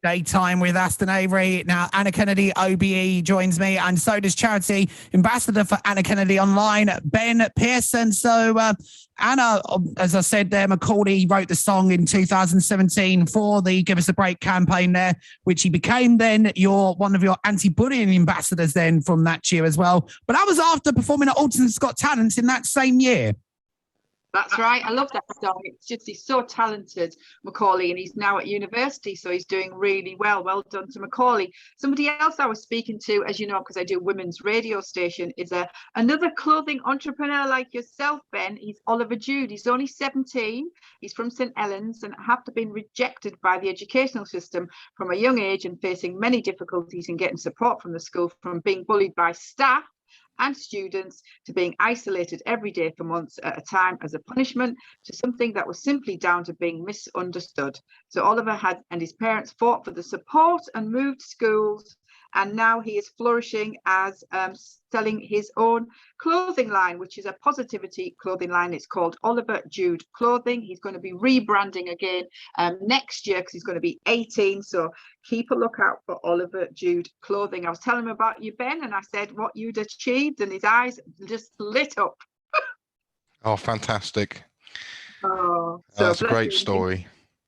Daytime with Aston Avery. Now, Anna Kennedy, OBE, joins me, and so does charity ambassador for Anna Kennedy Online, Ben Pearson. So, Anna, as I said there, Macaulay wrote the song in 2017 for the Give Us a Break campaign there, which he became then one of your anti-bullying ambassadors then from that year as well. But that was after performing at Alton's Got Talent in that same year. That's right. I love that song. It's just, he's so talented, Macaulay, and he's now at university, so he's doing really well. Well done to Macaulay. Somebody else I was speaking to, as you know, because I do women's radio station, is another clothing entrepreneur like yourself, Ben. He's Oliver Jude. He's only 17. He's from St Helens and after been rejected by the educational system from a young age and facing many difficulties in getting support from the school, from being bullied by staff and students to being isolated every day for months at a time as a punishment, to something that was simply down to being misunderstood. So Oliver and his parents fought for the support and moved schools, and now he is flourishing as selling his own clothing line, which is a positivity clothing line. It's called Oliver Jude Clothing. He's going to be rebranding again next year because he's going to be 18. So keep a lookout for Oliver Jude Clothing. I was telling him about you, Ben, and I said what you'd achieved, and his eyes just lit up. Oh, fantastic. Oh, so that's a great story.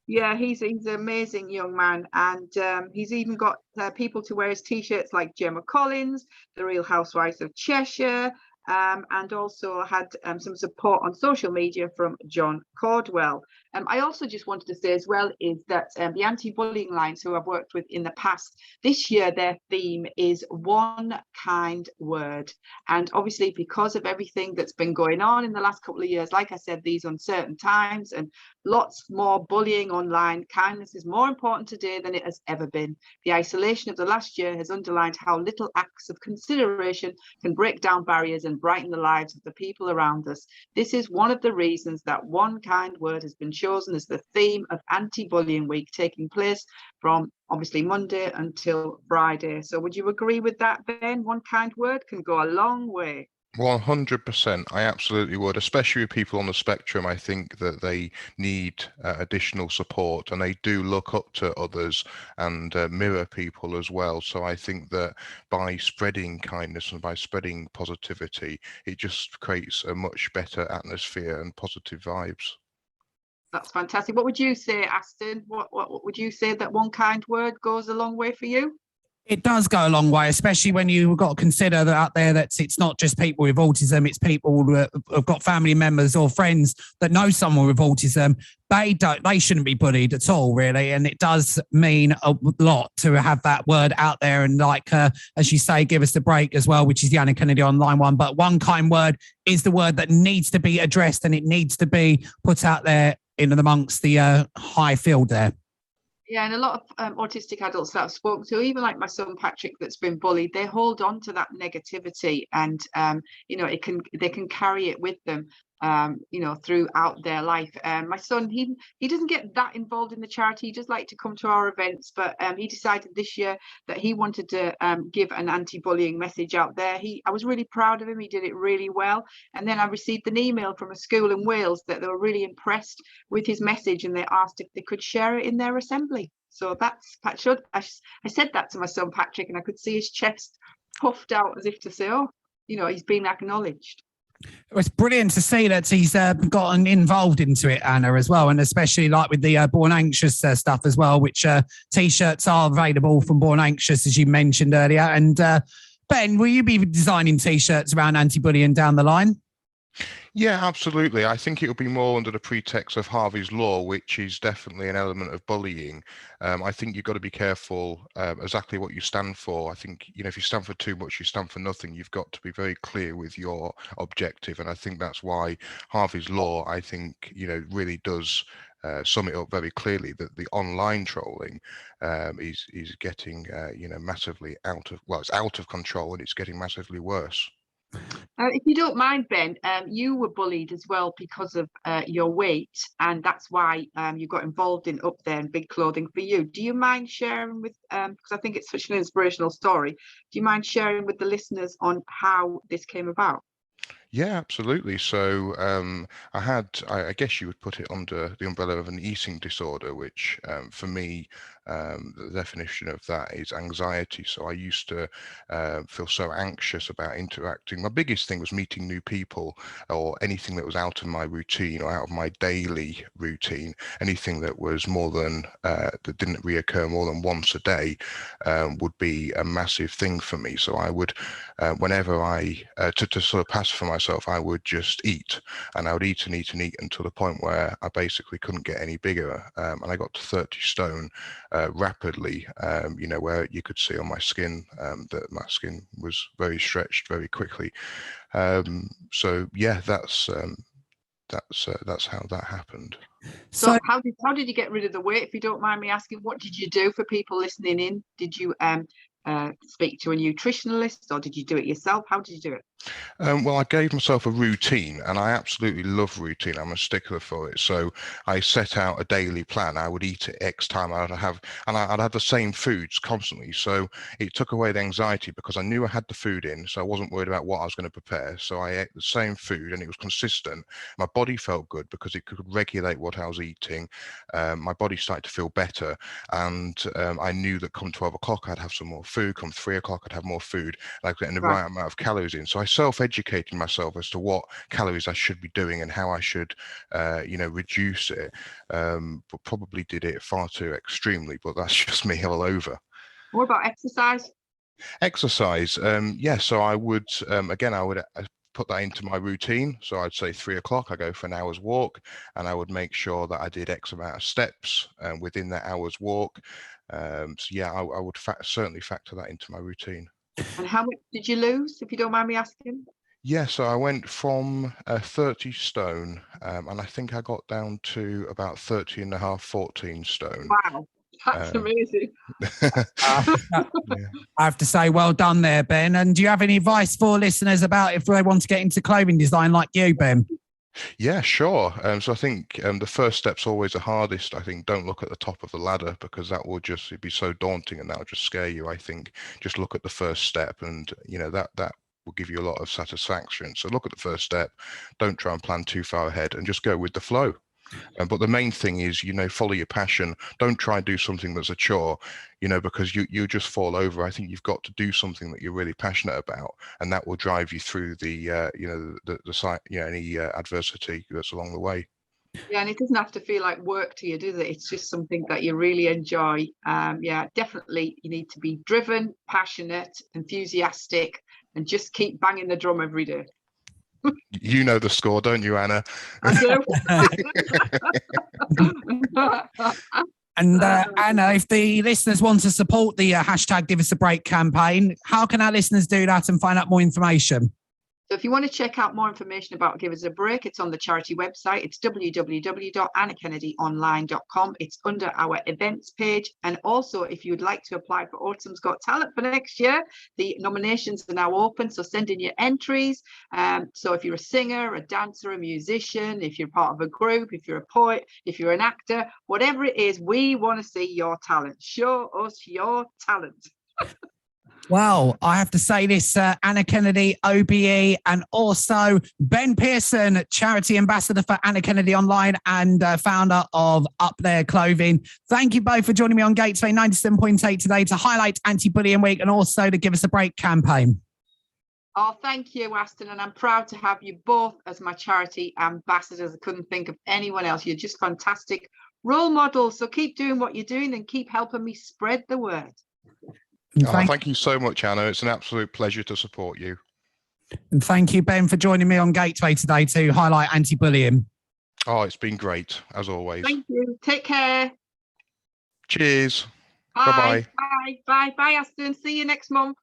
Yeah, he's an amazing young man, and he's even got people to wear his t-shirts like Gemma Collins, the Real Housewives of Cheshire, and also had some support on social media from John Cordwell. I also just wanted to say as well is that the anti-bullying lines who I've worked with in the past, this year their theme is one kind word. And obviously because of everything that's been going on in the last couple of years, like I said, these uncertain times and lots more bullying online, kindness is more important today than it has ever been. The isolation of the last year has underlined how little acts of consideration can break down barriers and brighten the lives of the people around us. This is one of the reasons that one kind word has been chosen as the theme of Anti-Bullying Week, taking place from obviously Monday until Friday. So would you agree with that, Ben? One kind word can go a long way. 100%. I absolutely would, especially with people on the spectrum. I think that they need additional support, and they do look up to others and mirror people as well. So I think that by spreading kindness and by spreading positivity, it just creates a much better atmosphere and positive vibes. That's fantastic. What would you say, Aston? What would you say that one kind word goes a long way for you? It does go a long way, especially when you've got to consider that out there that it's not just people with autism, it's people that have got family members or friends that know someone with autism. They shouldn't be bullied at all, really. And it does mean a lot to have that word out there. And like, as you say, give us the break as well, which is the Anna Kennedy Online one. But one kind word is the word that needs to be addressed, and it needs to be put out there in amongst the high field there. Yeah, and a lot of autistic adults that I've spoken to, even like my son Patrick that's been bullied, they hold on to that negativity, and they can carry it with them throughout their life. My son, he doesn't get that involved in the charity. He does like to come to our events, but he decided this year that he wanted to give an anti-bullying message out there. I was really proud of him. He did it really well. And then I received an email from a school in Wales that they were really impressed with his message, and they asked if they could share it in their assembly. So that's Patrick. I said that to my son Patrick, and I could see his chest puffed out as if to say, oh, he's been acknowledged. It's brilliant to see that he's gotten involved into it, Anna, as well, and especially like with the Born Anxious stuff as well, which T-shirts are available from Born Anxious, as you mentioned earlier. And Ben, will you be designing T-shirts around anti-bullying down the line? Yeah, absolutely. I think it will be more under the pretext of Harvey's Law, which is definitely an element of bullying. I think you've got to be careful exactly what you stand for. I think, if you stand for too much, you stand for nothing. You've got to be very clear with your objective. And I think that's why Harvey's Law, I think, really does sum it up very clearly, that the online trolling is getting, massively it's out of control, and it's getting massively worse. If you don't mind, Ben, you were bullied as well because of your weight, and that's why you got involved in Up There and Big Clothing for You. Do you mind sharing with, because I think it's such an inspirational story, do you mind sharing with the listeners on how this came about? Yeah, absolutely. So I guess you would put it under the umbrella of an eating disorder, which for me, the definition of that is anxiety. So I used to feel so anxious about interacting. My biggest thing was meeting new people, or anything that was out of my routine or out of my daily routine. Anything that was more than that didn't reoccur more than once a day would be a massive thing for me. So I would, whenever to sort of pacify myself, I would just eat, and I would eat and eat and eat until the point where I basically couldn't get any bigger, and I got to 30 stone rapidly, where you could see on my skin that my skin was very stretched very quickly. So yeah, that's how that happened. So how did you get rid of the weight, if you don't mind me asking? What did you do for people listening in? Did you speak to a nutritionalist, or did you do it yourself? How did you do it? Well, I gave myself a routine, and I absolutely love routine. I'm a stickler for it. So I set out a daily plan. I would eat at X time. I'd have the same foods constantly. So it took away the anxiety, because I knew I had the food in, so I wasn't worried about what I was going to prepare. So I ate the same food, and it was consistent. My body felt good because it could regulate what I was eating. My body started to feel better, and I knew that come 12 o'clock I'd have some more food. Come 3 o'clock I'd have more food, and I'd get the right amount of calories in. So I self-educating myself as to what calories I should be doing and how I should, reduce it. But probably did it far too extremely. But that's just me all over. What about exercise? Exercise, yeah. So I would, again, I would put that into my routine. So I'd say 3 o'clock, I go for an hour's walk, and I would make sure that I did X amount of steps within that hour's walk. So yeah, I would certainly factor that into my routine. And how much did you lose, if you don't mind me asking? Yeah, so I went from 30 stone, and I think I got down to about 30 and a half, 14 stone. Wow, that's amazing. I have to say, well done there, Ben. And do you have any advice for listeners about if they want to get into clothing design like you, Ben? Yeah, sure. So I think the first step's always the hardest. I think don't look at the top of the ladder, because that will it'd be so daunting, and that'll just scare you. I think just look at the first step, and that will give you a lot of satisfaction. So look at the first step, don't try and plan too far ahead, and just go with the flow. But the main thing is, follow your passion. Don't try and do something that's a chore, because you just fall over. I think you've got to do something that you're really passionate about, and that will drive you through the any adversity that's along the way. Yeah, and it doesn't have to feel like work to you, does it? It's just something that you really enjoy. Yeah, definitely you need to be driven, passionate, enthusiastic, and just keep banging the drum every day. You know the score, don't you, Anna? I do. And Anna, if the listeners want to support the hashtag Give Us a Break campaign, how can our listeners do that and find out more information? So if you want to check out more information about Give Us a Break, it's on the charity website. It's www.annakennedyonline.com. It's under our events page. And also, if you would like to apply for Autumn's Got Talent for next year, the nominations are now open. So send in your entries. So if you're a singer, a dancer, a musician, if you're part of a group, if you're a poet, if you're an actor, whatever it is, we want to see your talent. Show us your talent. Well, I have to say this, Anna Kennedy, OBE, and also Ben Pearson, charity ambassador for Anna Kennedy Online and founder of Up There Clothing. Thank you both for joining me on Gateway 97.8 today to highlight Anti-Bullying Week and also to Give Us a Break campaign. Oh, thank you, Aston, and I'm proud to have you both as my charity ambassadors. I couldn't think of anyone else. You're just fantastic role models. So keep doing what you're doing and keep helping me spread the word. Thank you so much, Anna. It's an absolute pleasure to support you. And thank you, Ben, for joining me on Gateway today to highlight anti-bullying. Oh, it's been great, as always. Thank you. Take care. Cheers. Bye. Bye-bye. Bye. Bye. Bye, Aston. See you next month.